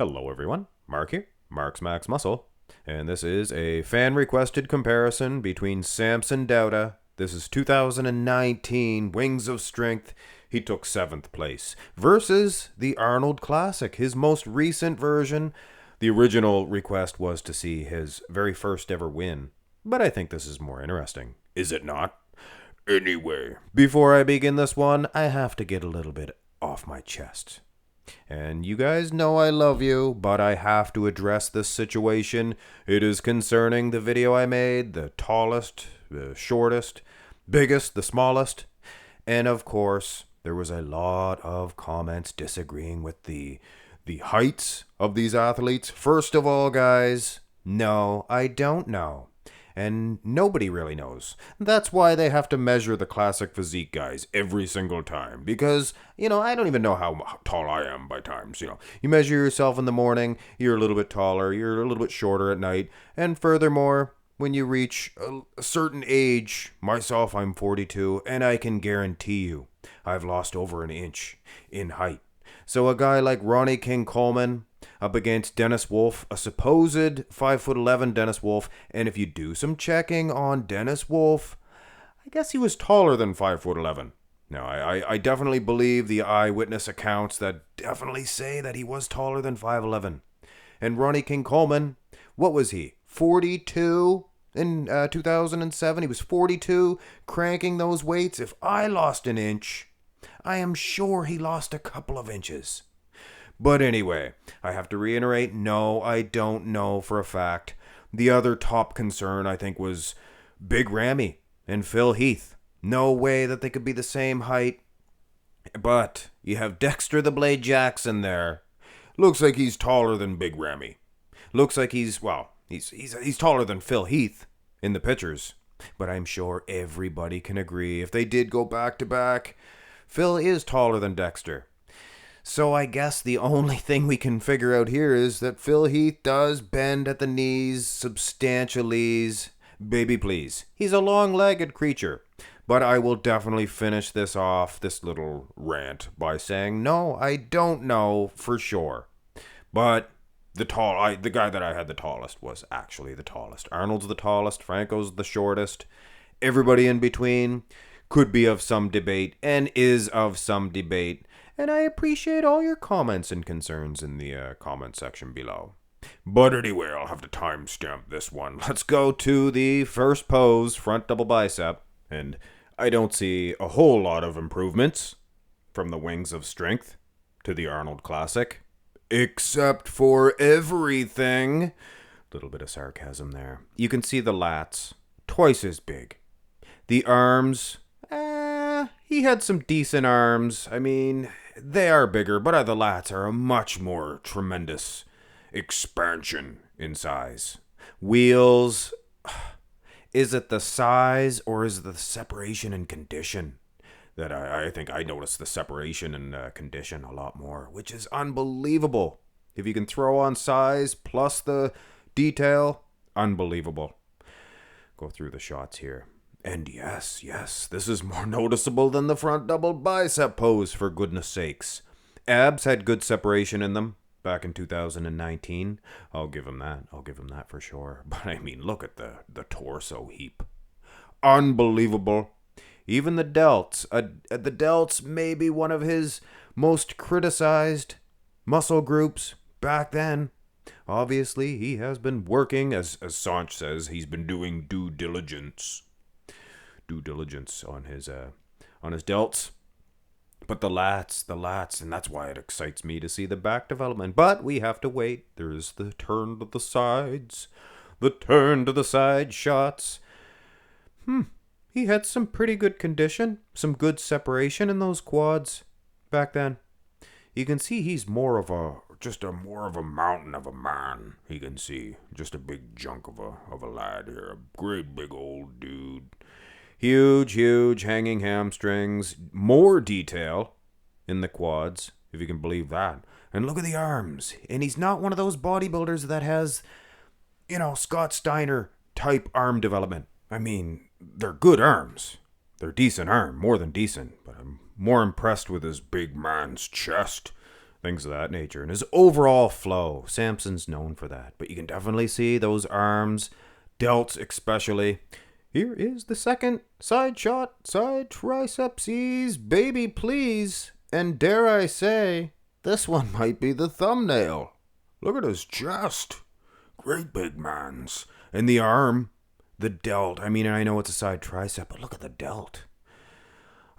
Hello everyone, Mark here, Mark's Max Muscle, and this is a fan-requested comparison between Samson Dauda, this is 2019 Wings of Strength, he took 7th place, versus the Arnold Classic, his most recent version. The original request was to see his very first ever win, but I think this is more interesting, is it not? Anyway, before I begin this one, I have to get a little bit off my chest. And you guys know I love you, but I have to address this situation. It is concerning the video I made, the tallest, the shortest, biggest, the smallest. And of course, there was a lot of comments disagreeing with the heights of these athletes. First of all, guys, no, I don't know. And nobody really knows. That's why they have to measure the classic physique guys every single time. Because, I don't even know how tall I am by times. You measure yourself in the morning, you're a little bit taller, you're a little bit shorter at night. And furthermore, when you reach a certain age, myself, I'm 42, and I can guarantee you, I've lost over an inch in height. So a guy like Ronnie King Coleman up against Dennis Wolf, a supposed 5'11" Dennis Wolf, and if you do some checking on Dennis Wolf, I guess he was taller than 5'11". Now, I definitely believe the eyewitness accounts that definitely say that he was taller than 5'11". And Ronnie King Coleman, what was he? 42 in 2007? He was 42, cranking those weights. If I lost an inch, I am sure he lost a couple of inches. But anyway, I have to reiterate, no, I don't know for a fact. The other top concern, I think, was Big Ramy and Phil Heath. No way that they could be the same height. But you have Dexter the Blade Jackson there. Looks like he's taller than Big Ramy. Looks like he's taller than Phil Heath in the pictures. But I'm sure everybody can agree, if they did go back to back, Phil is taller than Dexter. So I guess the only thing we can figure out here is that Phil Heath does bend at the knees, substantialies. Baby, please. He's a long-legged creature. But I will definitely finish this off, this little rant, by saying, no, I don't know for sure. But the guy that I had the tallest was actually the tallest. Arnold's the tallest, Franco's the shortest. Everybody in between could be of some debate and is of some debate. And I appreciate all your comments and concerns in the comment section below. But anyway, I'll have to timestamp this one. Let's go to the first pose, front double bicep. And I don't see a whole lot of improvements from the Wings of Strength to the Arnold Classic. Except for everything. Little bit of sarcasm there. You can see the lats, twice as big. The arms, he had some decent arms. I mean, they are bigger, but the lats are a much more tremendous expansion in size. Wheels, is it the size or is it the separation and condition? That I think I noticed the separation and condition a lot more, which is unbelievable. If you can throw on size plus the detail, unbelievable. Go through the shots here. And yes, this is more noticeable than the front double bicep pose, for goodness sakes. Abs had good separation in them back in 2019. I'll give him that for sure. But I mean, look at the torso heap. Unbelievable. Even the delts. The delts may be one of his most criticized muscle groups back then. Obviously, he has been working, as Sanch says, he's been doing due diligence on his delts. But the lats, and that's why it excites me to see the back development. But we have to wait. There's the turn to the side shots. He had some pretty good condition, some good separation in those quads back then. You can see he's more of a mountain of a man. You can see just a big junk of a lad here, a great big old dude. Huge hanging hamstrings, more detail in the quads, if you can believe that. And look at the arms. And he's not one of those bodybuilders that has, Scott Steiner type arm development. I mean, they're good arms. They're decent arm, more than decent. But I'm more impressed with his big man's chest things of that nature. And his overall flow, Samson's known for that. But you can definitely see those arms, delts especially. Here is the second side shot, side Tricepsees, baby please. And dare I say, this one might be the thumbnail. Look at his chest. Great big man's. And the arm, the delt. I mean, I know it's a side tricep, but look at the delt.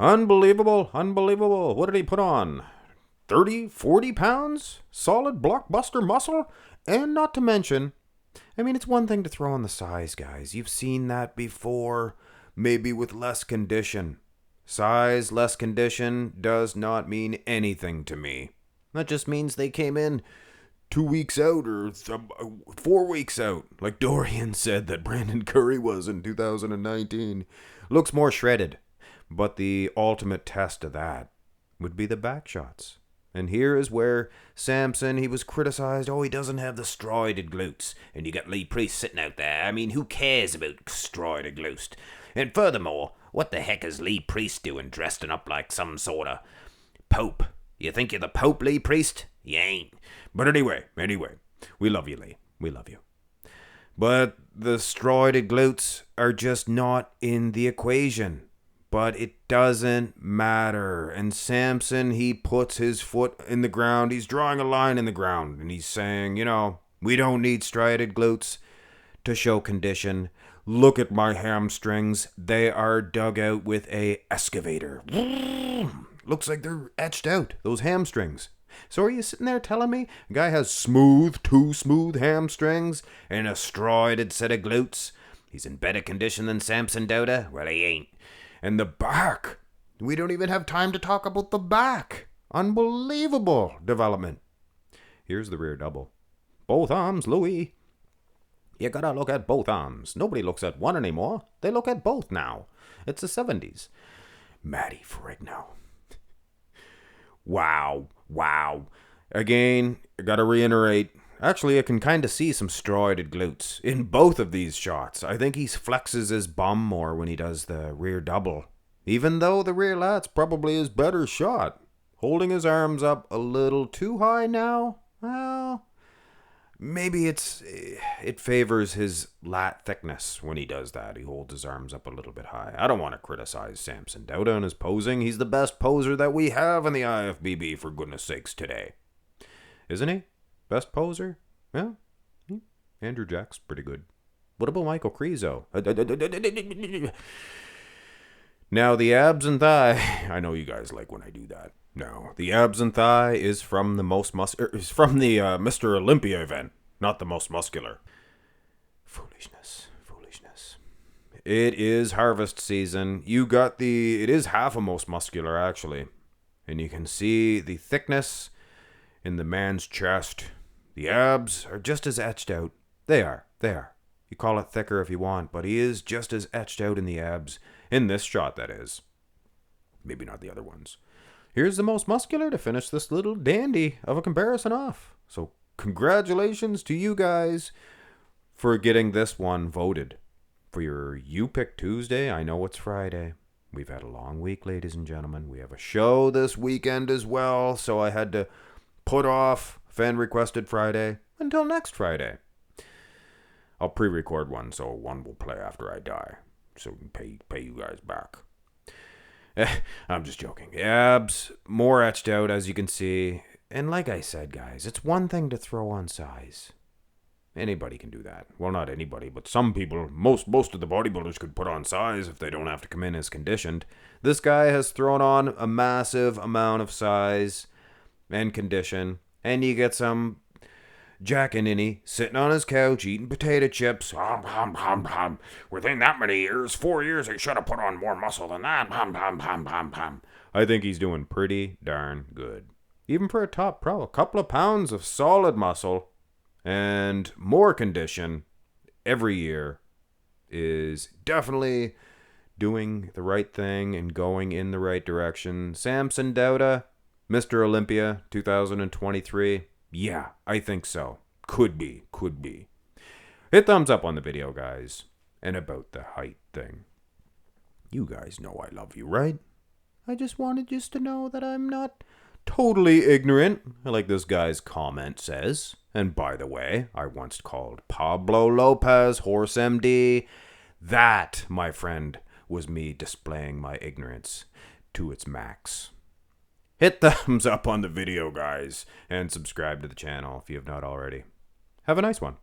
Unbelievable, unbelievable. What did he put on? 30, 40 pounds? Solid blockbuster muscle? And not to mention, I mean, it's one thing to throw on the size, guys. You've seen that before, maybe with less condition. Size, less condition does not mean anything to me. That just means they came in 2 weeks out or 4 weeks out, like Dorian said that Brandon Curry was in 2019. Looks more shredded. But the ultimate test of that would be the back shots. And here is where Samson, he was criticized. Oh, he doesn't have the steroided glutes. And you got Lee Priest sitting out there. I mean, who cares about steroided glutes? And furthermore, what the heck is Lee Priest doing dressing up like some sort of pope? You think you're the Pope, Lee Priest? You ain't. But anyway, we love you, Lee. We love you. But the steroided glutes are just not in the equation. But it doesn't matter. And Samson, he puts his foot in the ground. He's drawing a line in the ground. And he's saying, you know, we don't need striated glutes to show condition. Look at my hamstrings. They are dug out with a excavator. Looks like they're etched out, those hamstrings. So are you sitting there telling me a guy has too smooth hamstrings and a steroided set of glutes? He's in better condition than Samson Dauda? Well, he ain't. And the back. We don't even have time to talk about the back. Unbelievable development. Here's the rear double. Both arms, Louis. You gotta look at both arms. Nobody looks at one anymore. They look at both now. It's the 70s. Matty Frigno. Wow. Again, I gotta reiterate. Actually, I can kind of see some steroided glutes in both of these shots. I think he flexes his bum more when he does the rear double. Even though the rear lat's probably his better shot. Holding his arms up a little too high now? Well, maybe it favors his lat thickness when he does that. He holds his arms up a little bit high. I don't want to criticize Samson Dauda and his posing. He's the best poser that we have in the IFBB, for goodness sakes, today. Isn't he? Best poser? Yeah. Andrew Jack's pretty good. What about Michael Crezo? Now, the abs and thigh. I know you guys like when I do that. No, the abs and thigh is from the Mr. Olympia event, not the most muscular. Foolishness. It is harvest season. It is half a most muscular, actually. And you can see the thickness in the man's chest. The abs are just as etched out. They are. You call it thicker if you want, but he is just as etched out in the abs. In this shot, that is. Maybe not the other ones. Here's the most muscular to finish this little dandy of a comparison off. So congratulations to you guys for getting this one voted. For your You Pick Tuesday, I know it's Friday. We've had a long week, ladies and gentlemen. We have a show this weekend as well, so I had to put off Fan Requested Friday until next Friday. I'll pre-record one, so one will play after I die, so we can pay you guys back. I'm just joking. Abs, more etched out, as you can see. And like I said, guys, it's one thing to throw on size. Anybody can do that. Well, not anybody, but some people, most of the bodybuilders could put on size if they don't have to come in as conditioned. This guy has thrown on a massive amount of size and condition, and you get some Jack and Innie sitting on his couch eating potato chips. Within that many years, 4 years, he should have put on more muscle than that. I think he's doing pretty darn good. Even for a top pro, a couple of pounds of solid muscle and more condition every year is definitely doing the right thing and going in the right direction. Samson Dauda, Mr. Olympia 2023. Yeah, I think so. Could be. Hit thumbs up on the video, guys. And about the height thing. You guys know I love you, right? I just wanted you to know that I'm not totally ignorant, like this guy's comment says. And by the way, I once called Pablo Lopez Horse MD. That, my friend, was me displaying my ignorance to its max. Hit thumbs up on the video, guys, and subscribe to the channel if you have not already. Have a nice one.